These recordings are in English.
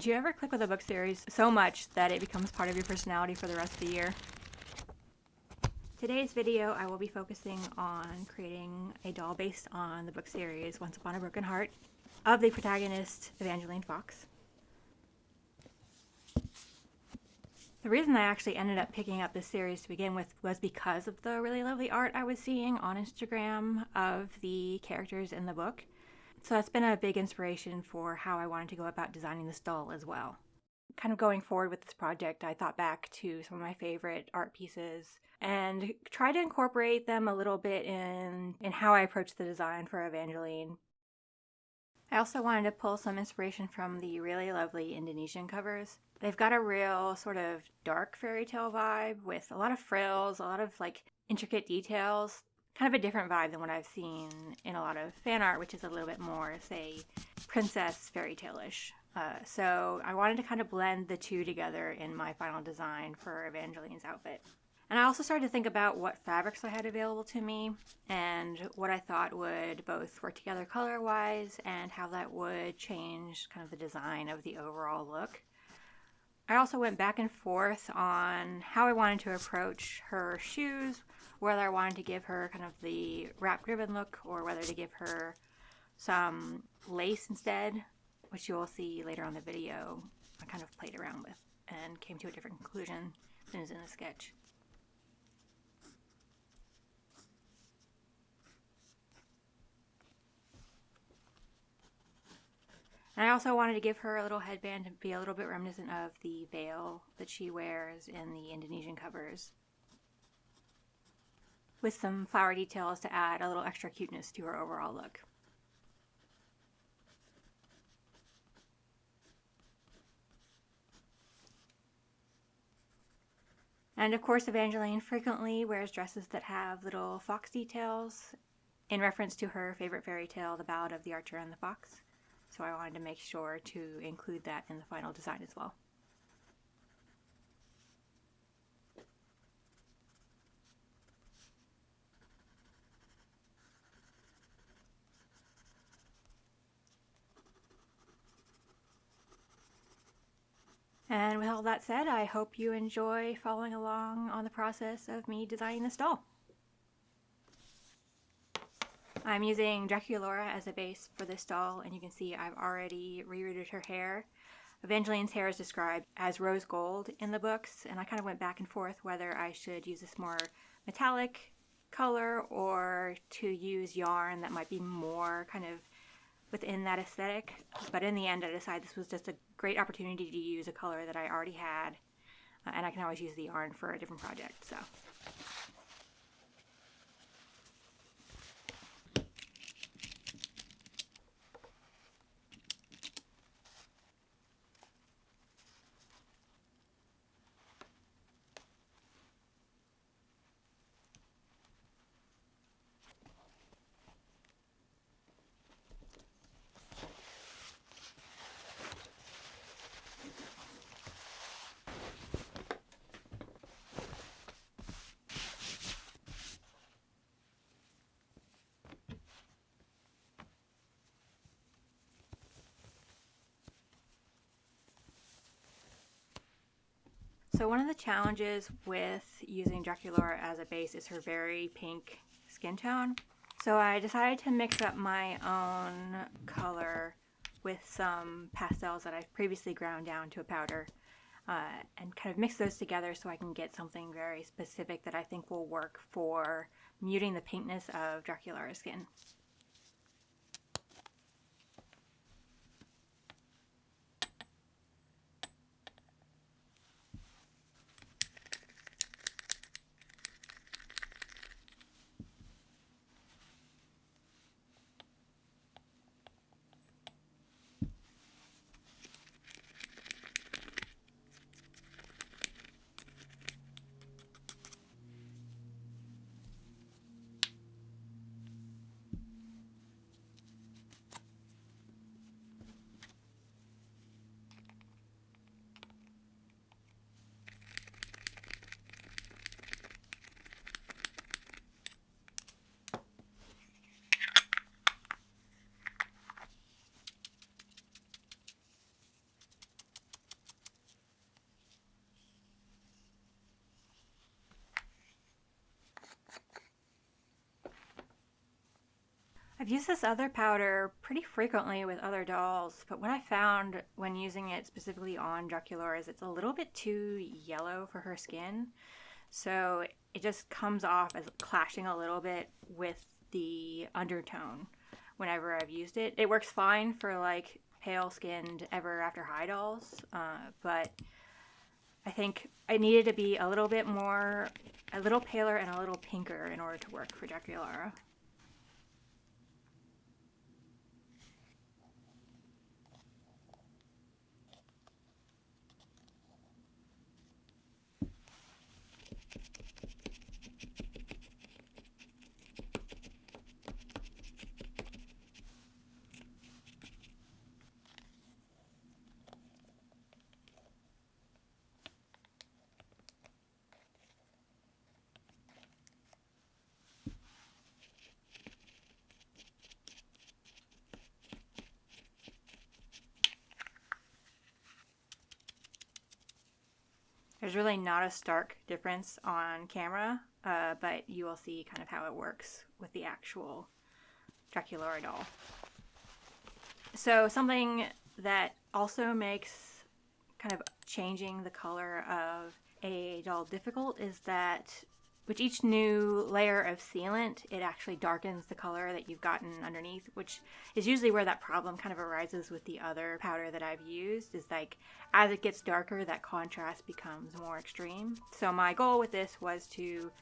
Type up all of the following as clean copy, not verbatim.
Do you ever click with a book series so much that it becomes part of your personality for the rest of the year? Today's video, I will be focusing on creating a doll based on the book series Once Upon a Broken Heart of the protagonist Evangeline Fox. The reason I actually ended up picking up this series to begin with was because of the really lovely art I was seeing on Instagram of the characters in the book. So that's been a big inspiration for how I wanted to go about designing this doll as well. Kind of going forward with this project, I thought back to some of my favorite art pieces and tried to incorporate them a little bit in how I approached the design for Evangeline. I also wanted to pull some inspiration from the really lovely Indonesian covers. They've got a real sort of dark fairy tale vibe with a lot of frills, a lot of intricate details. Kind of a different vibe than what I've seen in a lot of fan art, which is a little bit more, say, princess fairy tale-ish. So I wanted to kind of blend the two together in my final design for Evangeline's outfit. And I also started to think about what fabrics I had available to me and what I thought would both work together color-wise and how that would change kind of the design of the overall look. I also went back and forth on how I wanted to approach her shoes, whether I wanted to give her kind of the wrapped ribbon look or whether to give her some lace instead, which you will see later on the video. I kind of played around with and came to a different conclusion than is in the sketch. And I also wanted to give her a little headband to be a little bit reminiscent of the veil that she wears in the Indonesian covers, with some flower details to add a little extra cuteness to her overall look. And of course, Evangeline frequently wears dresses that have little fox details in reference to her favorite fairy tale, The Ballad of the Archer and the Fox. So I wanted to make sure to include that in the final design as well. And with all that said, I hope you enjoy following along on the process of me designing this doll. I'm using Draculaura as a base for this doll, and you can see I've already rerouted her hair. Evangeline's hair is described as rose gold in the books, and I kind of went back and forth whether I should use this more metallic color or to use yarn that might be more kind of within that aesthetic. But in the end, I decided this was just a great opportunity to use a color that I already had, and I can always use the yarn for a different project. So one of the challenges with using Draculaura as a base is her very pink skin tone. So I decided to mix up my own color with some pastels that I've previously ground down to a powder and kind of mix those together so I can get something very specific that I think will work for muting the pinkness of Draculaura's skin. I've used this other powder pretty frequently with other dolls, but what I found when using it specifically on Dracula is it's a little bit too yellow for her skin. So it just comes off as clashing a little bit with the undertone whenever I've used it. It works fine for like pale skinned Ever After High dolls, but I think I needed to be a little bit more, a little paler and a little pinker in order to work for Dracula. There's really not a stark difference on camera, but you will see kind of how it works with the actual Dracula doll. So something that also makes kind of changing the color of a doll difficult is that with each new layer of sealant, it actually darkens the color that you've gotten underneath, which is usually where that problem kind of arises with the other powder that I've used, is like as it gets darker, that contrast becomes more extreme. So my goal with this was to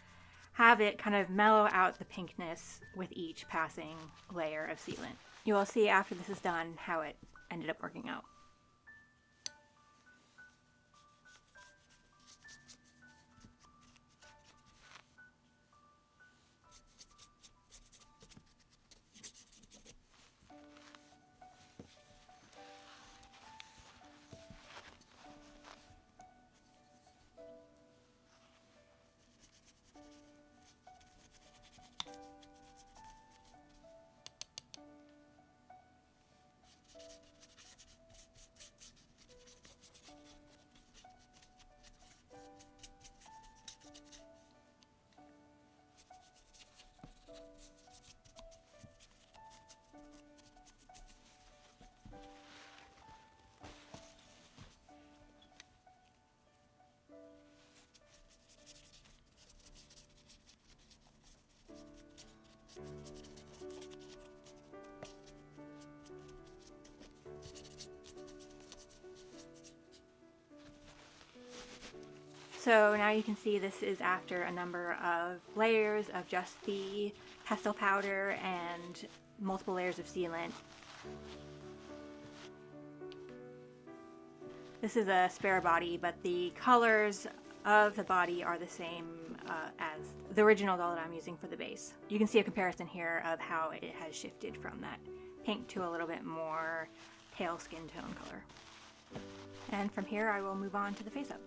have it kind of mellow out the pinkness with each passing layer of sealant. You will see after this is done how it ended up working out. So now you can see this is after a number of layers of just the pastel powder and multiple layers of sealant. This is a spare body, but the colors of the body are the same as the original doll that I'm using for the base. You can see a comparison here of how it has shifted from that pink to a little bit more pale skin tone color. And from here I will move on to the face-up.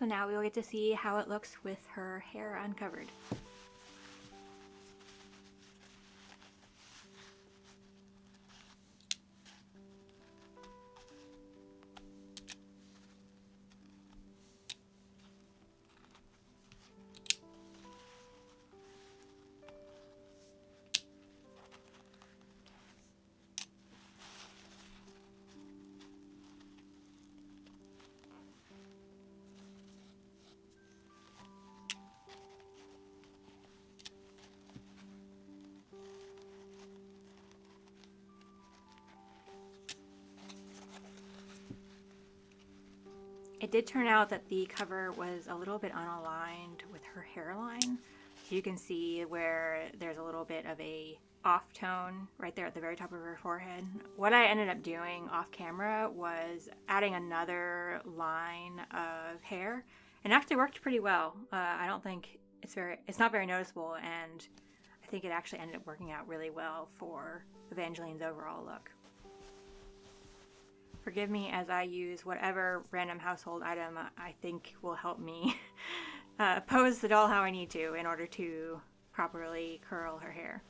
So now we'll get to see how it looks with her hair uncovered. It did turn out that the cover was a little bit unaligned with her hairline. So you can see where there's a little bit of a off tone right there at the very top of her forehead. What I ended up doing off camera was adding another line of hair, and it actually worked pretty well. I don't think it's not very noticeable, and I think it actually ended up working out really well for Evangeline's overall look. Forgive me as I use whatever random household item I think will help me pose the doll how I need to in order to properly curl her hair.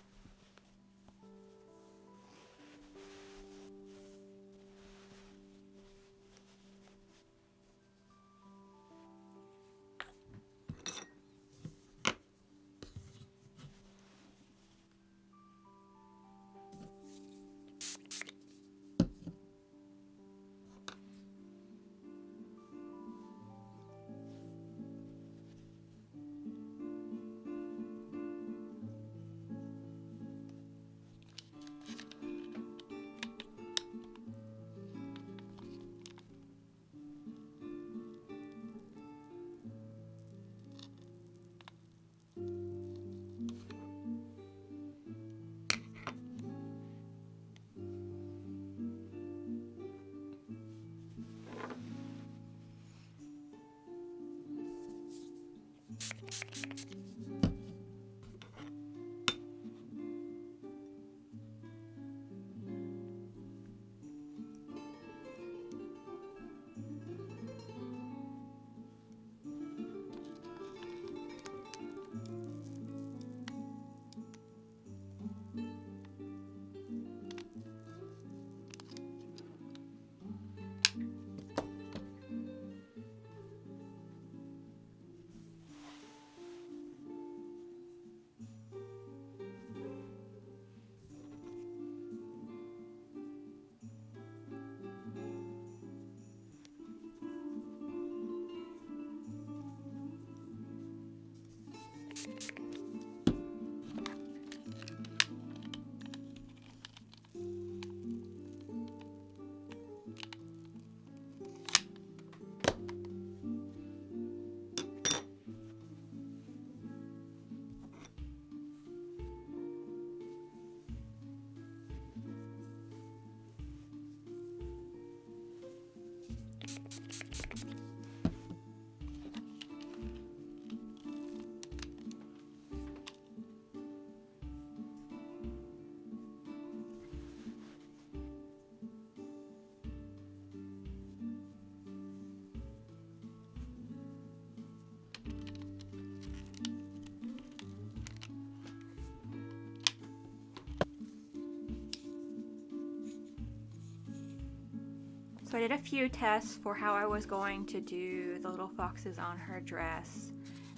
So I did a few tests for how I was going to do the little foxes on her dress.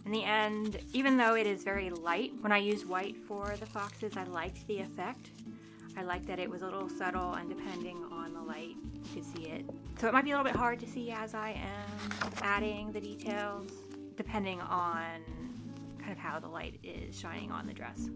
In the end, even though it is very light, when I used white for the foxes, I liked the effect. I liked that it was a little subtle, and depending on the light, you could see it. So it might be a little bit hard to see as I am adding the details, depending on kind of how the light is shining on the dress.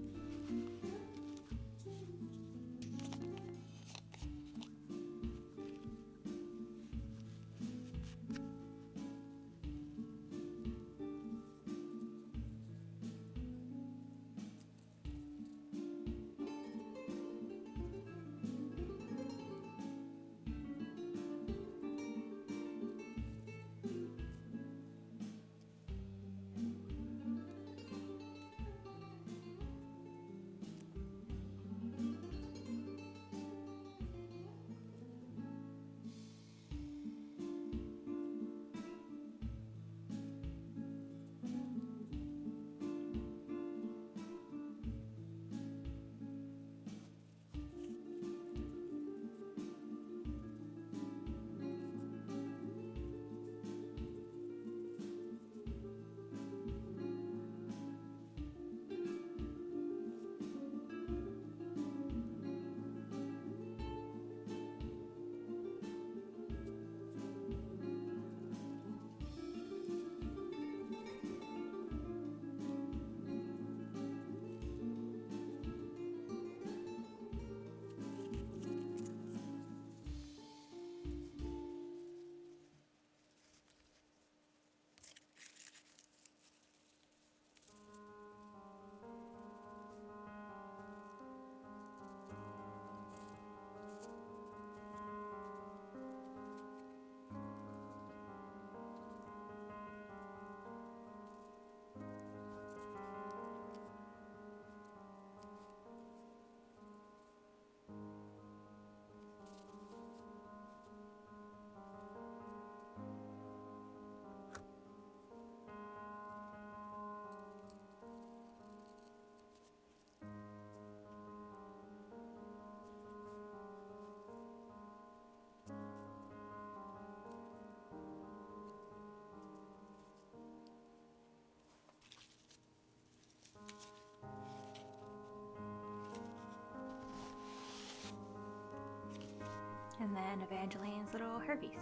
And then Evangeline's little herbies.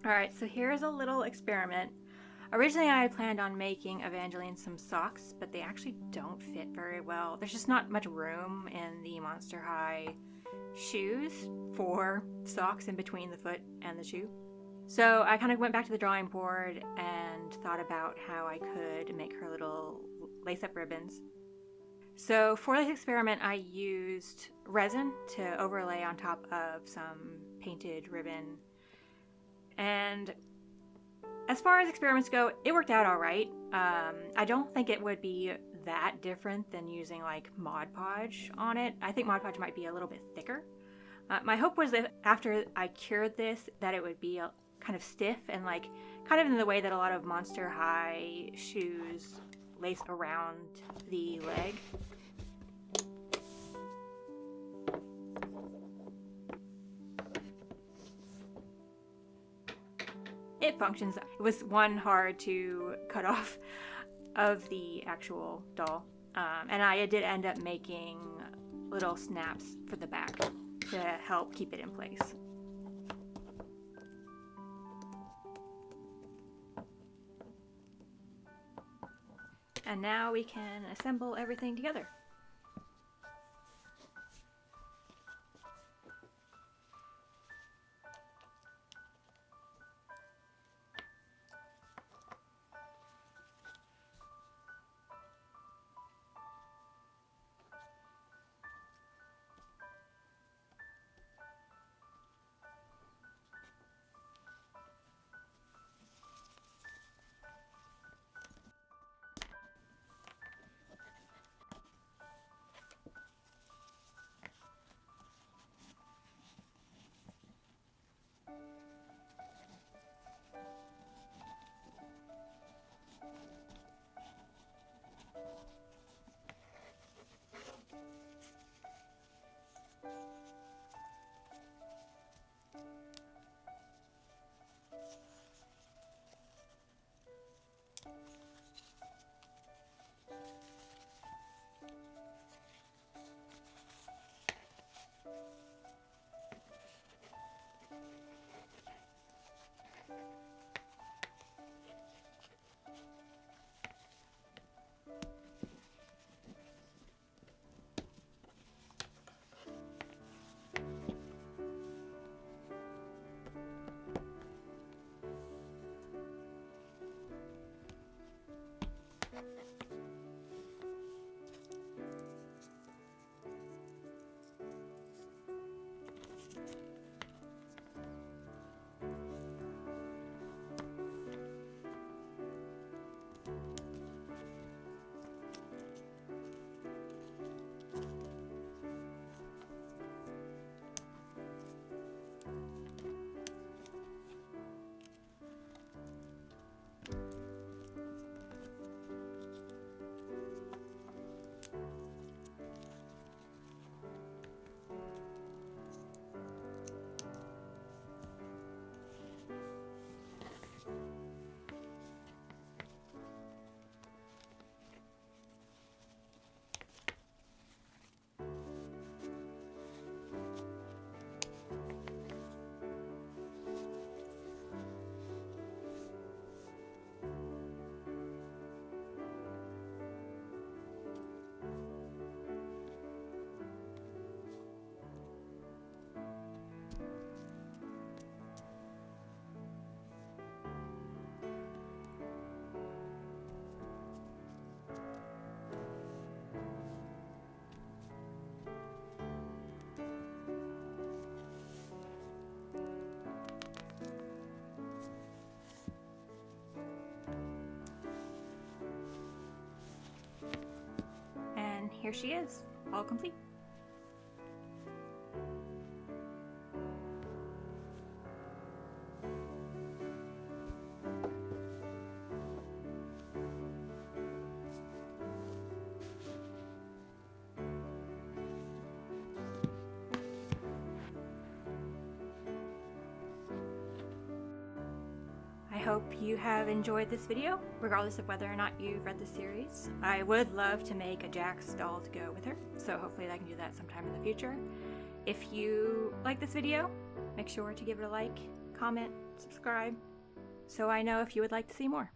Alright, so here's a little experiment. Originally I had planned on making Evangeline some socks, but they actually don't fit very well. There's just not much room in the Monster High shoes for socks in between the foot and the shoe. So I kind of went back to the drawing board and thought about how I could make her little lace-up ribbons. So for this experiment I used resin to overlay on top of some painted ribbon. And as far as experiments go, it worked out all right. I don't think it would be that different than using like Mod Podge on it. I think Mod Podge might be a little bit thicker. My hope was that after I cured this, that it would be kind of stiff and like kind of in the way that a lot of Monster High shoes lace around the leg. It functions. It was one hard to cut off of the actual doll. And I did end up making little snaps for the back to help keep it in place. And now we can assemble everything together. here she is, all complete. I hope you have enjoyed this video, regardless of whether or not you've read the series. I would love to make a Jax doll to go with her, so hopefully I can do that sometime in the future. If you like this video, make sure to give it a like, comment, subscribe, so I know if you would like to see more.